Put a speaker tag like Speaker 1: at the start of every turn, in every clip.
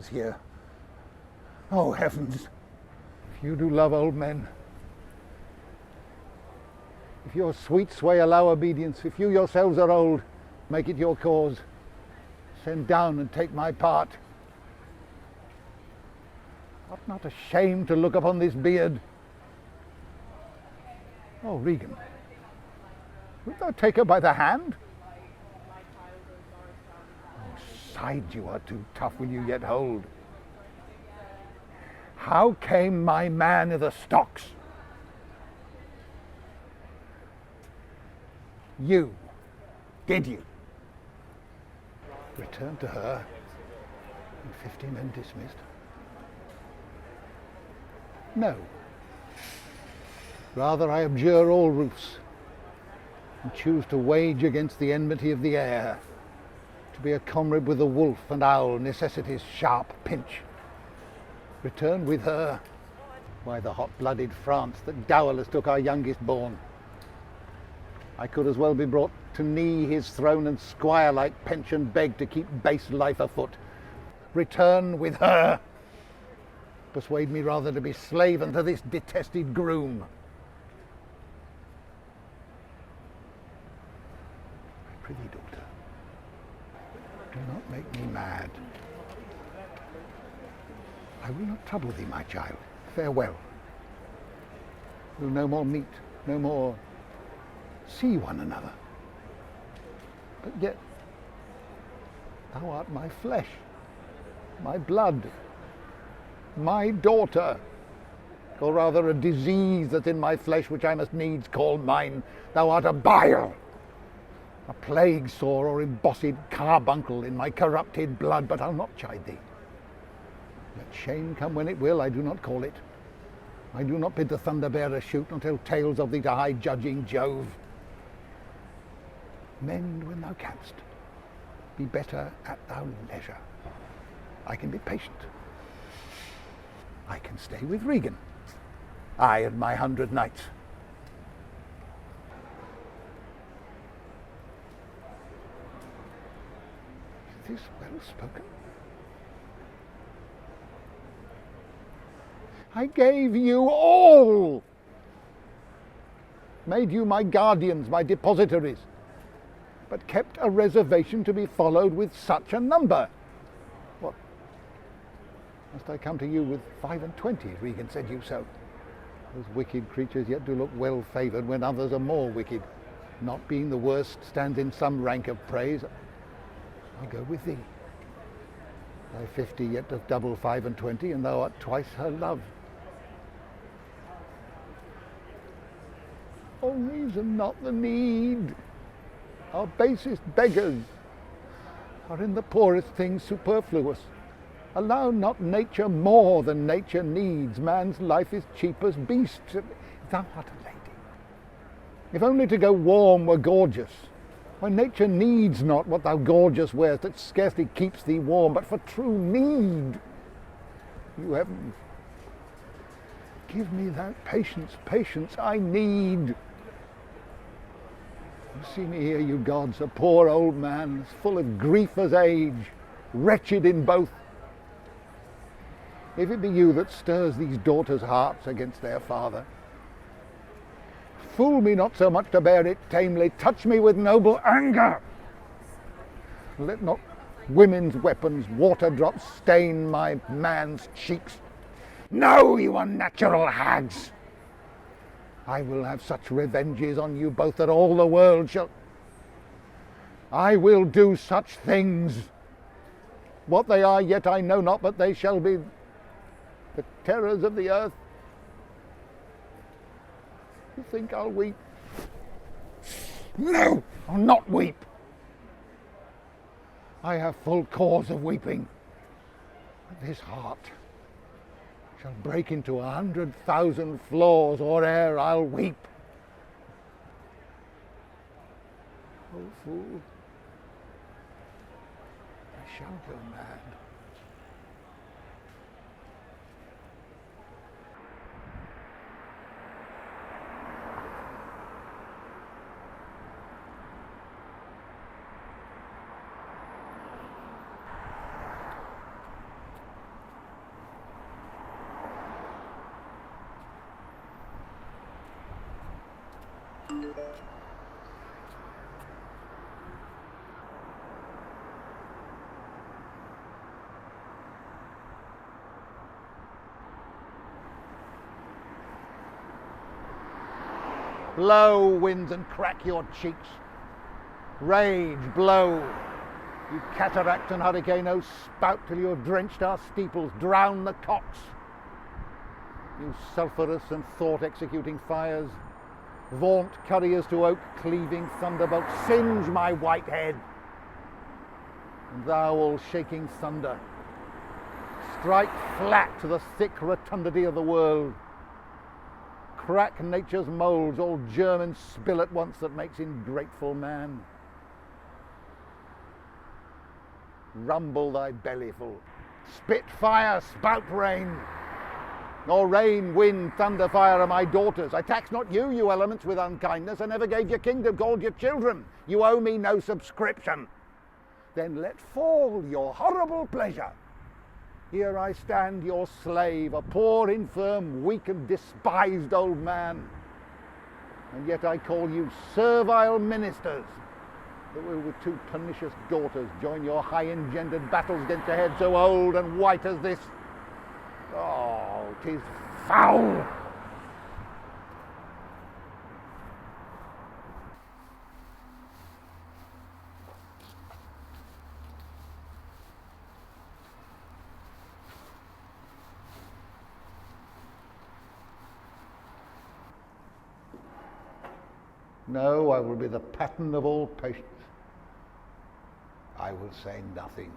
Speaker 1: things here. Oh, heavens! If you do love old men, if your sweet sway allow obedience, if you yourselves are old, make it your cause. Send down and take my part. Art not ashamed to look upon this beard? Oh, Regan, wilt thou take her by the hand? Oh, side you are too tough, will you yet hold? How came my man i' the stocks? You, did you? Return to her, and 50 men dismissed? No. Rather I abjure all roofs, and choose to wage against the enmity of the air, to be a comrade with the wolf and owl, necessity's sharp pinch. Return with her, why the hot-blooded France that dowerless took our youngest born. I could as well be brought to knee his throne and squire-like pension beg to keep base life afoot. Return with her. Persuade me rather to be slave unto this detested groom. I prithee, daughter, do not make me mad. I will not trouble thee, my child. Farewell. We'll no more meet, no more see one another. But yet, thou art my flesh, my blood, my daughter, or rather a disease that's in my flesh which I must needs call mine. Thou art a bile, a plague sore or embossed carbuncle in my corrupted blood, but I'll not chide thee. Let shame come when it will, I do not call it. I do not bid the thunder-bearer shoot, nor tell tales of thee to high-judging Jove. Mend when thou canst. Be better at thy leisure. I can be patient. I can stay with Regan, I and my 100 knights. Is this well spoken? I gave you all, made you my guardians, my depositaries, but kept a reservation to be followed with such a number. What? Must I come to you with 25? Regan said you so. Those wicked creatures yet do look well favoured when others are more wicked. Not being the worst stands in some rank of praise. I'll go with thee. Thy 50 yet doth double 25, and thou art twice her love. Oh, reason not the need. Our basest beggars are in the poorest things superfluous. Allow not nature more than nature needs. Man's life is cheap as beasts. Thou art a lady. If only to go warm were gorgeous, why nature needs not what thou gorgeous wearest, that scarcely keeps thee warm, but for true need. You heavens, give me that patience I need. You see me here, you gods, a poor old man, as full of grief as age, wretched in both. If it be you that stirs these daughters' hearts against their father, fool me not so much to bear it tamely, touch me with noble anger. Let not women's weapons, water drops, stain my man's cheeks. No, you unnatural hags! I will have such revenges on you both that all the world shall... I will do such things. What they are yet I know not, but they shall be the terrors of the earth. You think I'll weep? No, I'll not weep. I have full cause of weeping. This heart shall break into 100,000 flaws, or ere I'll weep. Oh, fool, I shall go mad. Blow, winds, and crack your cheeks. Rage, blow. You cataract and hurricane, spout till you have drenched our steeples, drown the cocks. You sulphurous and thought-executing fires, vaunt couriers to oak-cleaving thunderbolt, singe my white head. And thou, all shaking thunder, strike flat to the thick rotundity of the world. Crack nature's moulds, all germ and spill at once that makes ingrateful man. Rumble thy bellyful, spit fire, spout rain. Nor rain, wind, thunder, fire are my daughters. I tax not you, you elements, with unkindness. I never gave your kingdom, called your children. You owe me no subscription. Then let fall your horrible pleasure. Here I stand, your slave, a poor, infirm, weak and despised old man. And yet I call you servile ministers, that will with two pernicious daughters join your high-engendered battles against a head so old and white as this. Oh, 'tis foul! No, I will be the pattern of all patience. I will say nothing.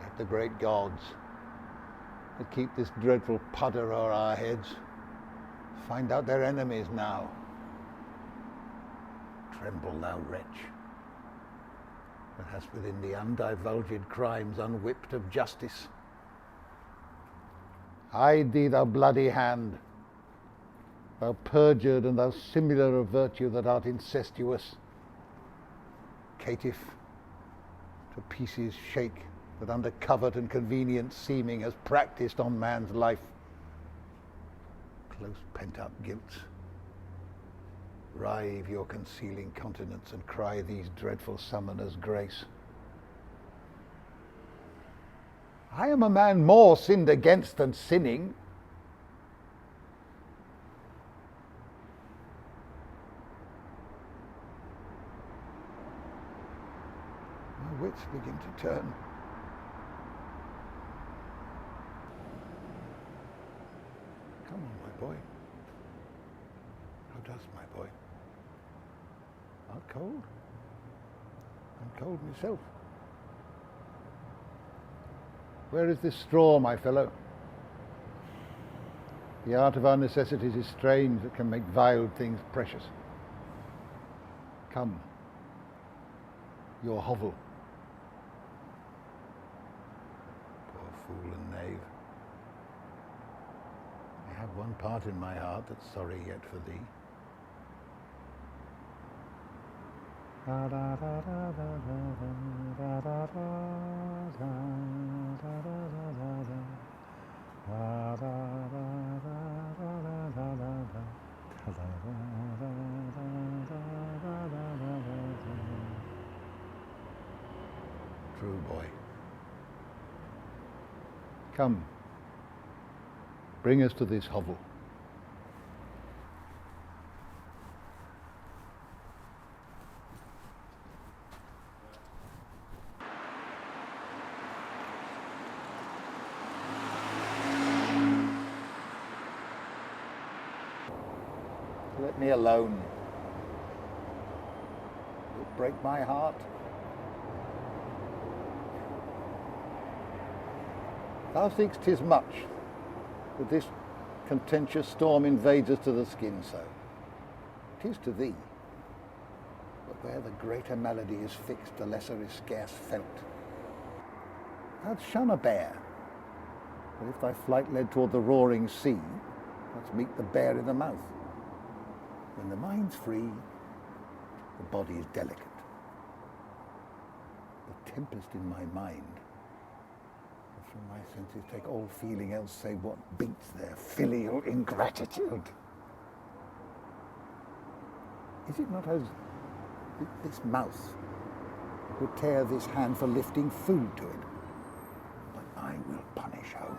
Speaker 1: Let the great gods that keep this dreadful pudder o'er our heads find out their enemies now. Tremble, thou wretch, that hast within thee undivulged crimes unwhipped of justice. Hide thee, thou bloody hand, thou perjured and thou simular of virtue that art incestuous. Caitiff, to pieces shake, that under covert and convenient seeming has practised on man's life. Close pent-up guilt, rive your concealing countenance and cry these dreadful summoners grace. I am a man more sinned against than sinning. My wits begin to turn. Come on, my boy. How does my boy? Art cold? I'm cold myself. Where is this straw, my fellow? The art of our necessities is strange that can make vile things precious. Come, your hovel. Poor fool and knave. I have one part in my heart that's sorry yet for thee. True, boy. Come, bring us to this hovel. Let me alone. You'll break my heart. Thou think'st 'tis much that this contentious storm invades us to the skin so. 'Tis to thee. But where the greater malady is fixed, the lesser is scarce felt. Thou'd shun a bear, but if thy flight led toward the roaring sea, thou'dst meet the bear in the mouth. When the mind's free, the body is delicate. tempest in my mind. And from my senses take all feeling else save what beats their filial ingratitude. Is it not as this mouse would tear this hand for lifting food to it? But I will punish home.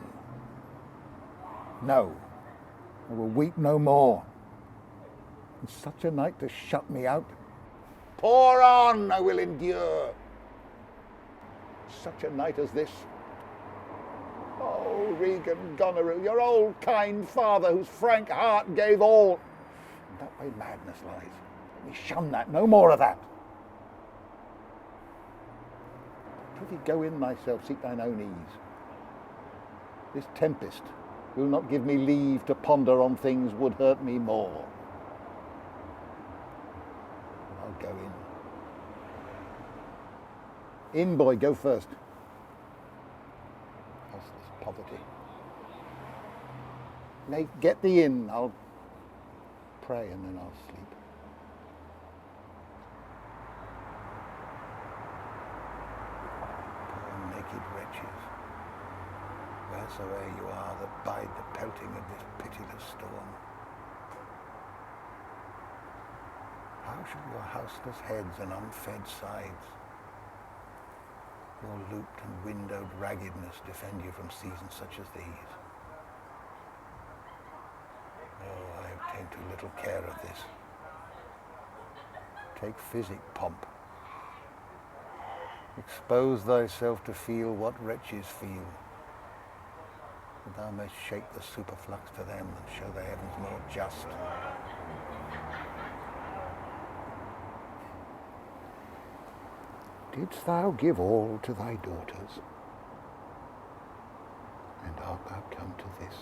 Speaker 1: No, I will weep no more. In such a night to shut me out, pour on, I will endure. Such a night as this. Oh, Regan Goneril, your old kind father whose frank heart gave all. And that way madness lies. Let me shun that, no more of that. Prithee go in thyself, seek thine own ease. This tempest will not give me leave to ponder on things would hurt me more. I'll go in. In, boy, go first. Houseless poverty. Nay, get thee in. I'll pray and then I'll sleep. Poor naked wretches, wheresoe'er you are that bide the pelting of this pitiless storm. How shall your houseless heads and unfed sides, your looped and windowed raggedness defend you from seasons such as these? Oh, I have taken too little care of this. Take physic, pomp. Expose thyself to feel what wretches feel, that thou mayst shake the superflux to them and show the heavens more just. Didst thou give all to thy daughters, and art thou come to this?